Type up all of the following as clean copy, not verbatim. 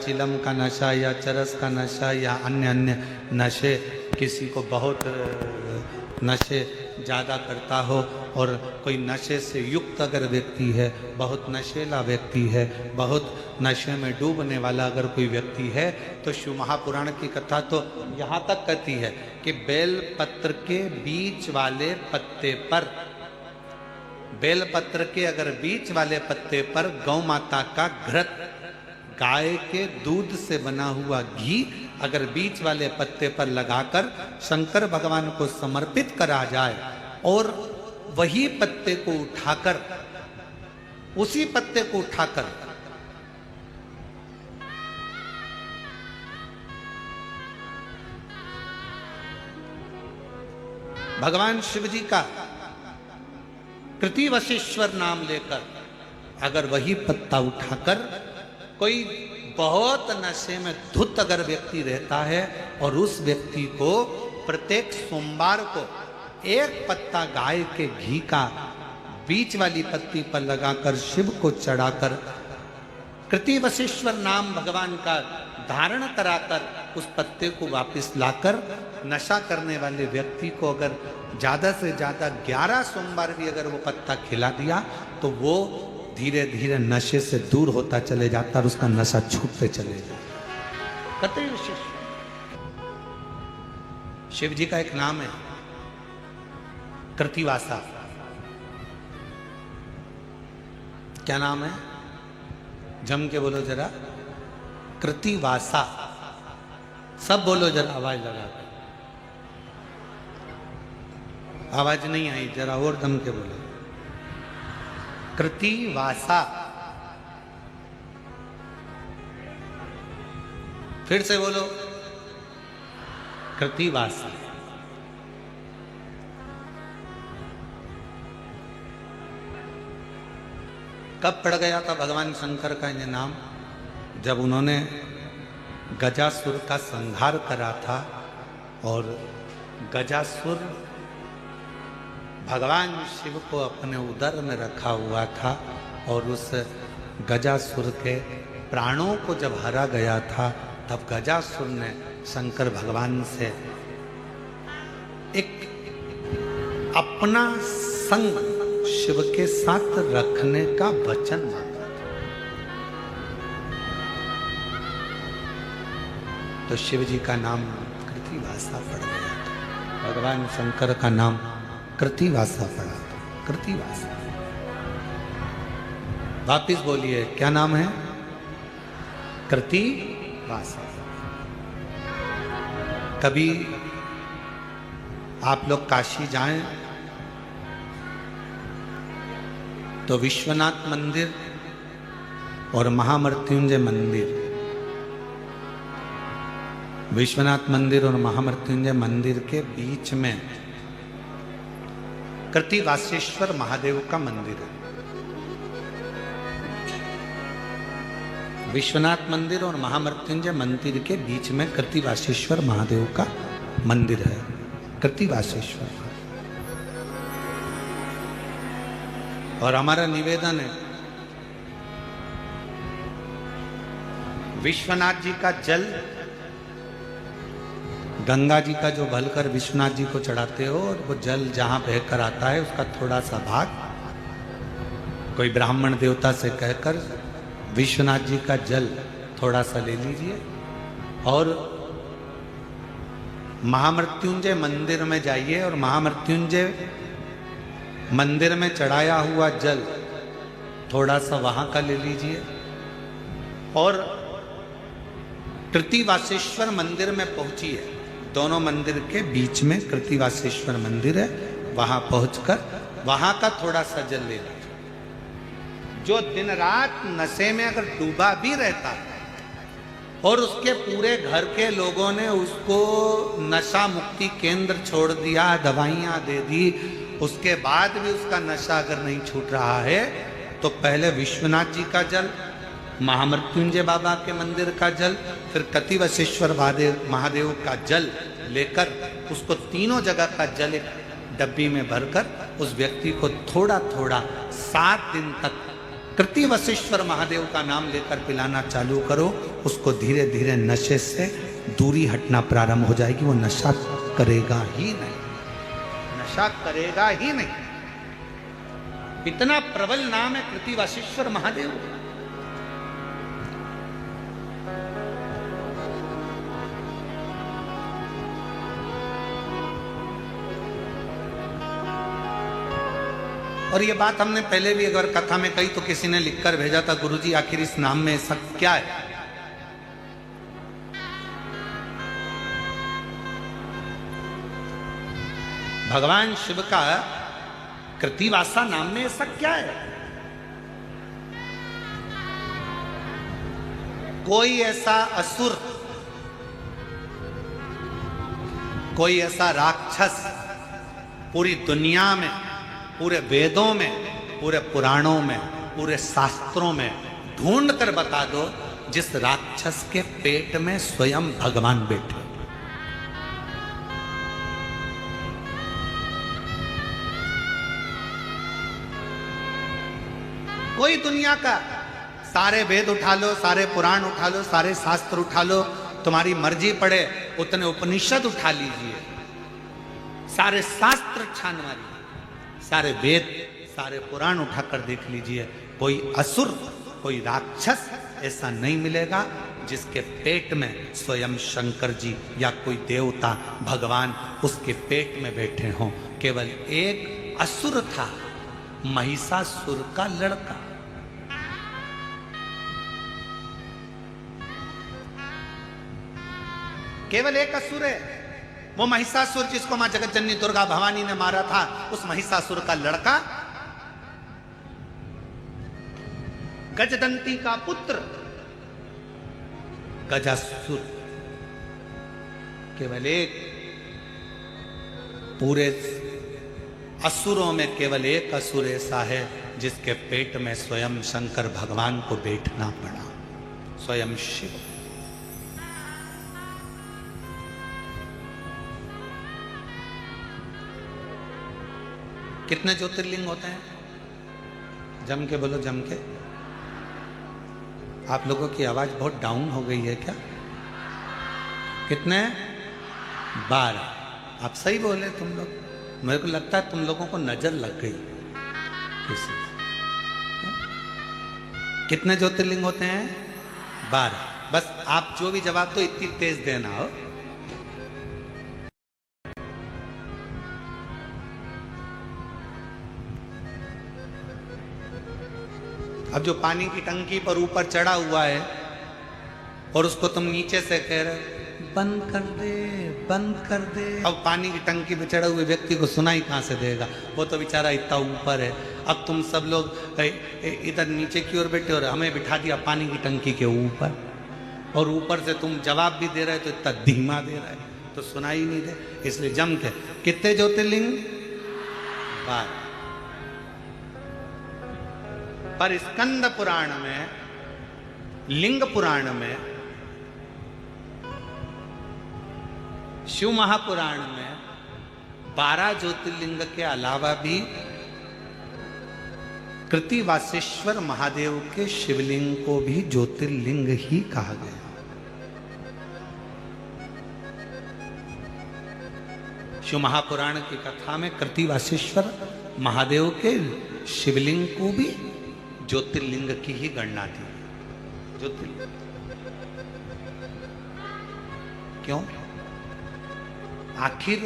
चिलम का नशा या चरस का नशा या अन्य अन्य नशे, किसी को बहुत नशे ज़्यादा करता हो और कोई नशे से युक्त अगर व्यक्ति है, बहुत नशेला व्यक्ति है, बहुत नशे में डूबने वाला अगर कोई व्यक्ति है, तो शिव महापुराण की कथा तो यहाँ तक कहती है कि बेलपत्र के बीच वाले पत्ते पर, बेलपत्र के अगर बीच वाले पत्ते पर गौ माता का घृत, गाय के दूध से बना हुआ घी अगर बीच वाले पत्ते पर लगाकर शंकर भगवान को समर्पित करा जाए और वही पत्ते को उठाकर, उसी पत्ते को उठाकर भगवान शिव जी का कृतिवशेश्वर नाम लेकर अगर वही पत्ता उठाकर कोई बहुत नशे में धुत अगर व्यक्ति रहता है और उस व्यक्ति को प्रत्येक सोमवार को एक पत्ता गाय के घी का बीच वाली पत्ती पर लगाकर शिव को चढ़ाकर कृतिवशेश्वर नाम भगवान का धारण कराकर उस पत्ते को वापस लाकर नशा करने वाले व्यक्ति को अगर ज़्यादा से ज़्यादा 11 सोमवार भी अगर वो पत्ता खिला दिया तो वो धीरे धीरे नशे से दूर होता चले जाता और उसका नशा छूटते चले जाता। कहते हैं शिव जी का एक नाम है कृतिवासा। क्या नाम है? जम के बोलो जरा, कृतिवासा। सब बोलो जरा आवाज लगा कर। आवाज नहीं आई, जरा और दम के बोलो। कृतिवासा। फिर से बोलो, कृतिवासा। कब पड़ गया था भगवान शंकर का ये नाम? जब उन्होंने गजासुर का संहार करा था और गजासुर भगवान शिव को अपने उदर में रखा हुआ था और उस गजासुर के प्राणों को जब हरा गया था तब गजासुर ने शंकर भगवान से एक अपना संग शिव के साथ रखने का वचन मांगा था। तो शिव जी का नाम कृतिवासा पड़ गया था, भगवान शंकर का नाम कृतिवासा पड़ा था। कृतिवासा। वापिस बोलिए, क्या नाम है? कृतिवासा। कभी आप लोग काशी जाएं तो विश्वनाथ मंदिर और महामृत्युंजय मंदिर, विश्वनाथ मंदिर और महामृत्युंजय मंदिर के बीच में कृतिवासेश्वर महादेव का मंदिर है। विश्वनाथ मंदिर और महामृत्युंजय मंदिर के बीच में कृतिवासेश्वर महादेव का मंदिर है। कृतिवासेश्वर। और हमारा निवेदन है, विश्वनाथ जी का जल, गंगा जी का जो भलकर विश्वनाथ जी को चढ़ाते हो और वो जल जहां बहकर आता है उसका थोड़ा सा भाग कोई ब्राह्मण देवता से कहकर विश्वनाथ जी का जल थोड़ा सा ले लीजिए और महामृत्युंजय मंदिर में जाइए और महामृत्युंजय मंदिर में चढ़ाया हुआ जल थोड़ा सा वहां का ले लीजिए और कृतिवासेश्वर मंदिर में पहुंचिए। दोनों मंदिर के बीच में कृतिवासेश्वर मंदिर है, वहां पहुंचकर वहां का थोड़ा सा जल ले लीजिए। जो दिन रात नशे में अगर डूबा भी रहता है और उसके पूरे घर के लोगों ने उसको नशा मुक्ति केंद्र छोड़ दिया, दवाइयां दे दी, उसके बाद भी उसका नशा अगर नहीं छूट रहा है तो पहले विश्वनाथ जी का जल, महामृत्युंजय बाबा के मंदिर का जल, फिर कृतिवशेश्वर महादेव का जल लेकर उसको तीनों जगह का जल एक डब्बी में भरकर उस व्यक्ति को थोड़ा थोड़ा 7 दिन तक कृतिवशेश्वर महादेव का नाम लेकर पिलाना चालू करो। उसको धीरे धीरे नशे से दूरी हटना प्रारंभ हो जाएगी। वो नशा करेगा ही नहीं, नशा करेगा ही नहीं। इतना प्रबल नाम है कृतिवासेश्वर महादेव। और ये बात हमने पहले भी अगर कथा में कही तो किसी ने लिखकर भेजा था, गुरुजी आखिर इस नाम में ऐसा क्या है? भगवान शिव का कृतिवासा नाम में ऐसा क्या है? कोई ऐसा असुर, कोई ऐसा राक्षस पूरी दुनिया में, पूरे वेदों में, पूरे पुराणों में, पूरे शास्त्रों में ढूंढ कर बता दो जिस राक्षस के पेट में स्वयं भगवान बैठे। कोई दुनिया का सारे वेद उठा लो, सारे पुराण उठा लो, सारे शास्त्र उठा लो, तुम्हारी मर्जी पड़े उतने उपनिषद उठा लीजिए, सारे शास्त्र छान मारिए, सारे वेद, सारे पुराण उठाकर देख लीजिए, कोई असुर, कोई राक्षस ऐसा नहीं मिलेगा जिसके पेट में स्वयं शंकर जी या कोई देवता भगवान उसके पेट में बैठे हों। केवल एक असुर था, महिषासुर का लड़का। केवल एक असुर है, वो महिषासुर जिसको मां जगत जननी दुर्गा भवानी ने मारा था, उस महिषासुर का लड़का गजदंती का पुत्र गजासुर। केवल एक, पूरे असुरों में केवल एक असुर ऐसा है जिसके पेट में स्वयं शंकर भगवान को बैठना पड़ा, स्वयं शिव। कितने ज्योतिर्लिंग होते हैं? जम के बोलो, जम के। आप लोगों की आवाज बहुत डाउन हो गई है क्या? कितने? 12। आप सही बोले तुम लोग। मेरे को लगता है तुम लोगों को नजर लग गई किसी। कितने ज्योतिर्लिंग होते हैं? 12। बस आप जो भी जवाब दो इतनी तेज देना हो। अब जो पानी की टंकी पर ऊपर चढ़ा हुआ है और उसको तुम नीचे से कह रहे बंद कर दे, बंद कर दे, अब पानी की टंकी पर चढ़े हुए व्यक्ति को सुनाई कहां से देगा? वो तो बेचारा इतना ऊपर है। अब तुम सब लोग इधर नीचे की ओर बैठे और हमें बिठा दिया पानी की टंकी के ऊपर, और ऊपर से तुम जवाब भी दे रहे तो इतना धीमा दे रहा है तो सुनाई नहीं दे। इसलिए जम के कितने ज्योतिर्लिंग? 12। पर स्कंद पुराण में, लिंग पुराण में, शिव महापुराण में 12 ज्योतिर्लिंग के अलावा भी कृतिवासेश्वर महादेव के शिवलिंग को भी ज्योतिर्लिंग ही कहा गया। शिव महापुराण की कथा में कृतिवासेश्वर महादेव के शिवलिंग को भी ज्योतिर्लिंग की ही गणना थी। ज्योतिर्लिंग क्यों? आखिर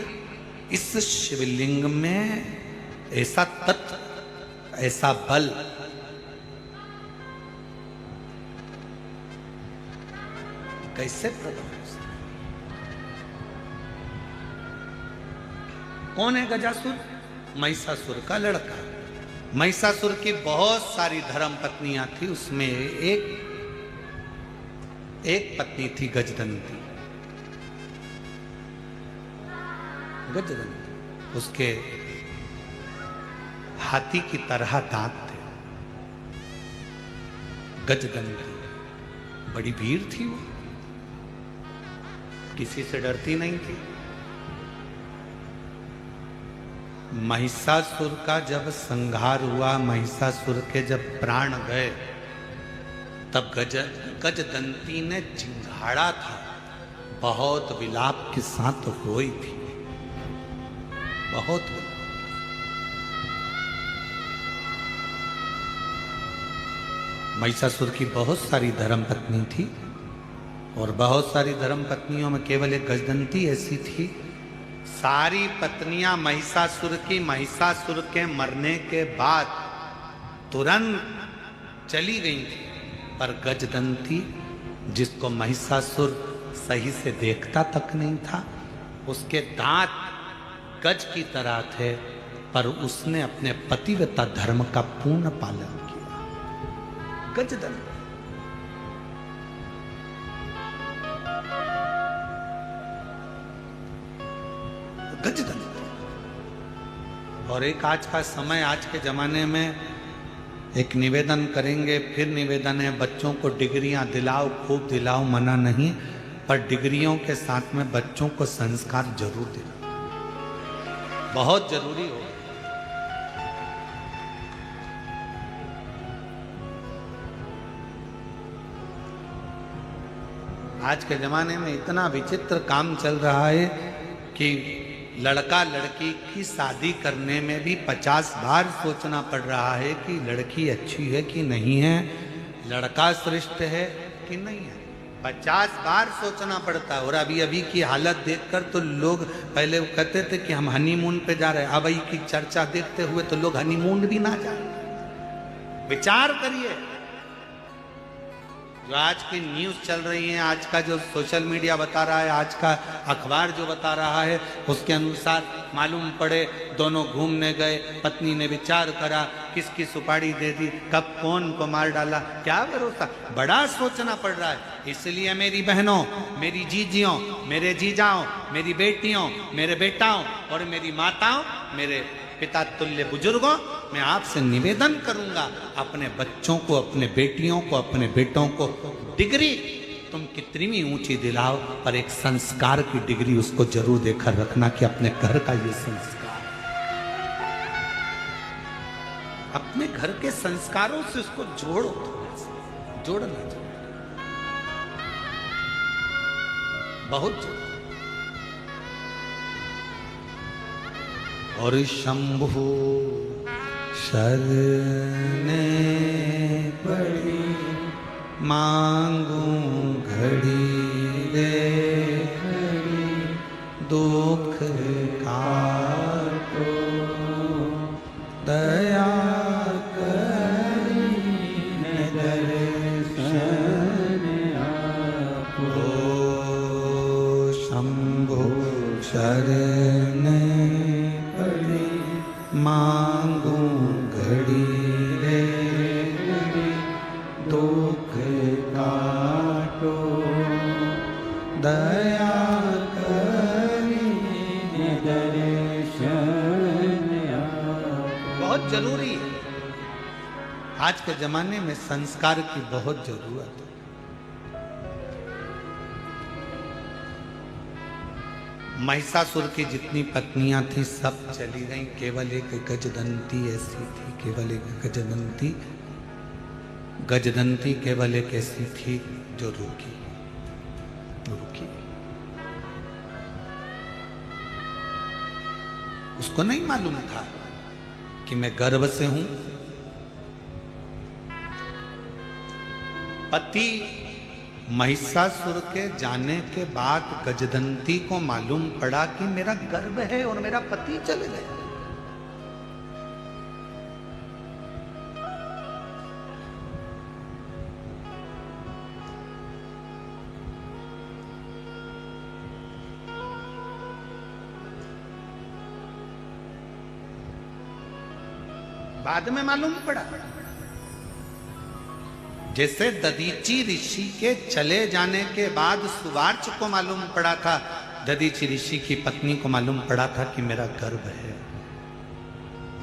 इस शिवलिंग में ऐसा तत्व, ऐसा बल, कैसे प्रकट हो सकता? कौन है गजासुर? महिषासुर का लड़का। महिषासुर की बहुत सारी धर्म पत्नियां थी, उसमें एक पत्नी थी गजदंती। गजदंती, उसके हाथी की तरह दांत थे। गजदंती बड़ी वीर थी, वो किसी से डरती नहीं थी। महिषासुर का जब संहार हुआ, महिषासुर के जब प्राण गए, तब गजदंती ने चिंघाड़ा था, बहुत विलाप के साथ रोई थी, बहुत। महिषासुर की बहुत सारी धर्मपत्नी थी और बहुत सारी धर्मपत्नियों में केवल एक गजदंती ऐसी थी। सारी पत्नियां महिषासुर के मरने के बाद तुरंत चली गई थी, पर गजदंती, जिसको महिषासुर सही से देखता तक नहीं था, उसके दांत गज की तरह थे, पर उसने अपने पतिव्रता धर्म का पूर्ण पालन किया। गजदंती और एक आज का समय, आज के जमाने में एक निवेदन करेंगे, फिर निवेदन है, बच्चों को डिग्रियां दिलाओ, खूब दिलाओ, मना नहीं, पर डिग्रियों के साथ में बच्चों को संस्कार जरूर दिलाओ, बहुत जरूरी हो। आज के जमाने में इतना विचित्र काम चल रहा है कि लड़का लड़की की शादी करने में भी 50 बार सोचना पड़ रहा है कि लड़की अच्छी है कि नहीं है, लड़का श्रेष्ठ है कि नहीं है, 50 बार सोचना पड़ता है। और अभी की हालत देखकर तो लोग, पहले वो कहते थे कि हम हनीमून पे जा रहे हैं, अब की चर्चा देखते हुए तो लोग हनीमून भी ना जाए। विचार करिए, जो आज की न्यूज़ चल रही है, आज का जो सोशल मीडिया बता रहा है, आज का अखबार जो बता रहा है, उसके अनुसार मालूम पड़े दोनों घूमने गए, पत्नी ने विचार करा, किसकी सुपारी दे दी, कब कौन को मार डाला, क्या भरोसा, बड़ा सोचना पड़ रहा है। इसलिए मेरी बहनों, मेरी जीजियों, मेरे जीजाओं, मेरी बेटियों, मेरे बेटाओं और मेरी माताओं, मेरे पिता तुल्य बुजुर्गों, मैं आपसे निवेदन करूंगा, अपने बच्चों को, अपने बेटियों को, अपने बेटों को डिग्री तुम कितनी भी ऊंची दिलाओ, पर एक संस्कार की डिग्री उसको जरूर देकर रखना कि अपने घर का ये संस्कार, अपने घर के संस्कारों से उसको जोड़ो, जोड़ना चाहिए, बहुत जोड़ो। और शंभु शरणे पड़ी, मांगू घड़ी रे घड़ी, दुख काटो दया करी दर्शन आपो। शंभु शरणे मांगू घड़ी रे घड़ी, दुख काटो दया करी दर्शन आपो। बहुत जरूरी है, आज के जमाने में संस्कार की बहुत जरूरत है। महिषासुर की जितनी पत्नियां थी सब चली गईं, केवल एक गजदंती ऐसी थी, केवल एक गजदंती केवल एक ऐसी थी जो रुकी। उसको नहीं मालूम था कि मैं गर्भ से हूं। पति महिषासुर के जाने के बाद गजदंती को मालूम पड़ा कि मेरा गर्भ है और मेरा पति चले गए। बाद में मालूम पड़ा, जैसे दधीची ऋषि के चले जाने के बाद सुवार्च को मालूम पड़ा था, दधीची ऋषि की पत्नी को मालूम पड़ा था कि मेरा गर्भ है,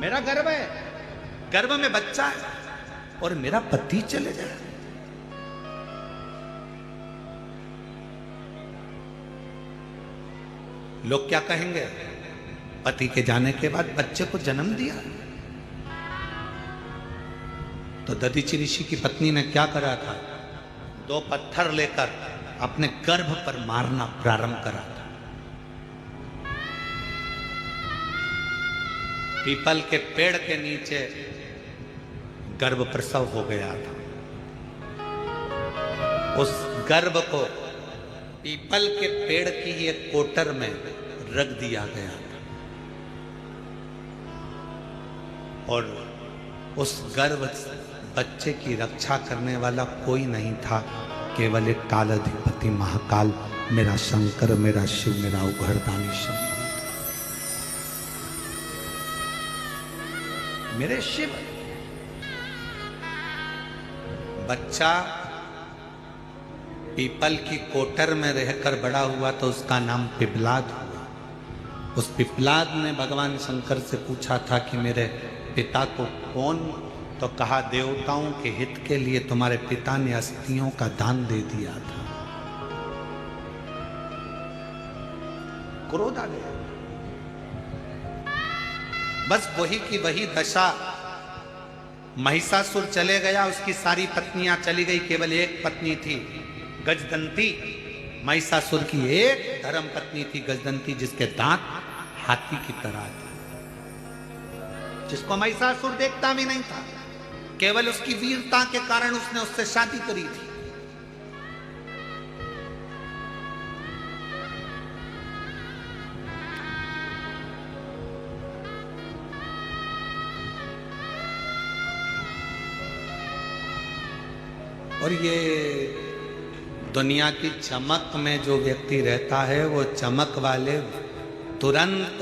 मेरा गर्भ है, गर्भ में बच्चा है और मेरा पति चले गया। लोग क्या कहेंगे, पति के जाने के बाद बच्चे को जन्म दिया। तो दधीची ऋषि की पत्नी ने क्या करा था, 2 पत्थर लेकर अपने गर्भ पर मारना प्रारंभ करा था। पीपल के पेड़ के नीचे गर्भ प्रसव हो गया था। उस गर्भ को पीपल के पेड़ की एक कोटर में रख दिया गया था और उस गर्भ बच्चे की रक्षा करने वाला कोई नहीं था, केवल एक कालाधिपति महाकाल मेरा शंकर, मेरा शिव, मेरा उघड़दानी शंकर, मेरे शिव। बच्चा पीपल की कोटर में रहकर बड़ा हुआ तो उसका नाम पिपलाद हुआ। उस पिपलाद ने भगवान शंकर से पूछा था कि मेरे पिता को कौन, तो कहा देवताओं के हित के लिए तुम्हारे पिता ने अस्थियों का दान दे दिया था। क्रोध आ गया। बस वही की वही दशा। महिषासुर चले गया, उसकी सारी पत्नियां चली गई, केवल एक पत्नी थी गजदंती। महिषासुर की एक धर्म पत्नी थी गजदंती, जिसके दांत हाथी की तरह थे, जिसको महिषासुर देखता भी नहीं था, केवल उसकी वीरता के कारण उसने उससे शादी करी थी। और ये दुनिया की चमक में जो व्यक्ति रहता है, वो चमक वाले तुरंत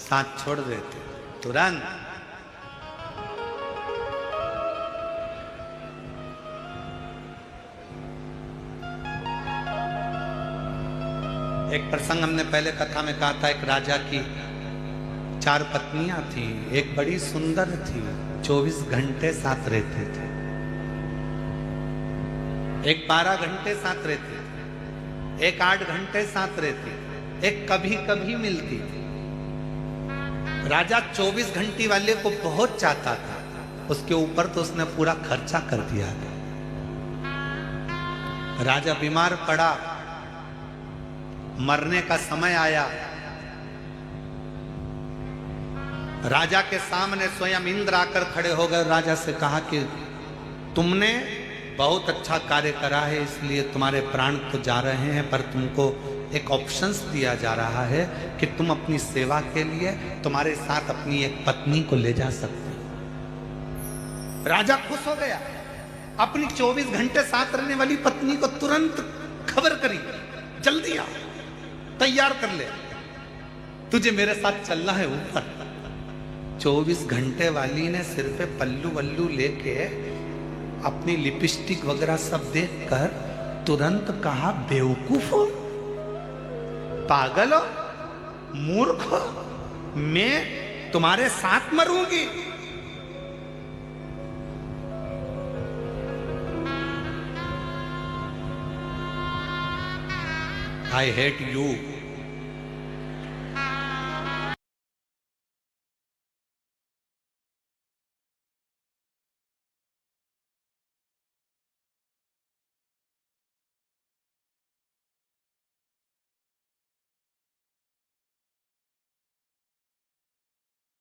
साथ छोड़ देते, तुरंत। एक प्रसंग हमने पहले कथा में कहा था, एक राजा की 4 पत्नियां थी। एक बड़ी सुंदर थी, 24 घंटे साथ रहते थे। एक 12 घंटे साथ रहती थी, एक 8 घंटे साथ रहती, एक कभी कभी मिलती थी। राजा 24 घंटे वाले को बहुत चाहता था, उसके ऊपर तो उसने पूरा खर्चा कर दिया था। राजा बीमार पड़ा, मरने का समय आया। राजा के सामने स्वयं इंद्र आकर खड़े हो गए। राजा से कहा कि तुमने बहुत अच्छा कार्य करा है, इसलिए तुम्हारे प्राण तो जा रहे हैं, पर तुमको एक ऑप्शंस दिया जा रहा है कि तुम अपनी सेवा के लिए तुम्हारे साथ अपनी एक पत्नी को ले जा सकते हो। राजा खुश हो गया, अपनी 24 घंटे साथ रहने वाली पत्नी को तुरंत खबर करी, जल्दी आ, तैयार कर ले, तुझे मेरे साथ चलना है ऊपर। 24 घंटे वाली ने सिर पे पल्लू वल्लू लेके अपनी लिपस्टिक वगैरह सब देखकर तुरंत कहा, बेवकूफ हो, पागल हो, मूर्ख हो, मैं तुम्हारे साथ मरूंगी। I hate you.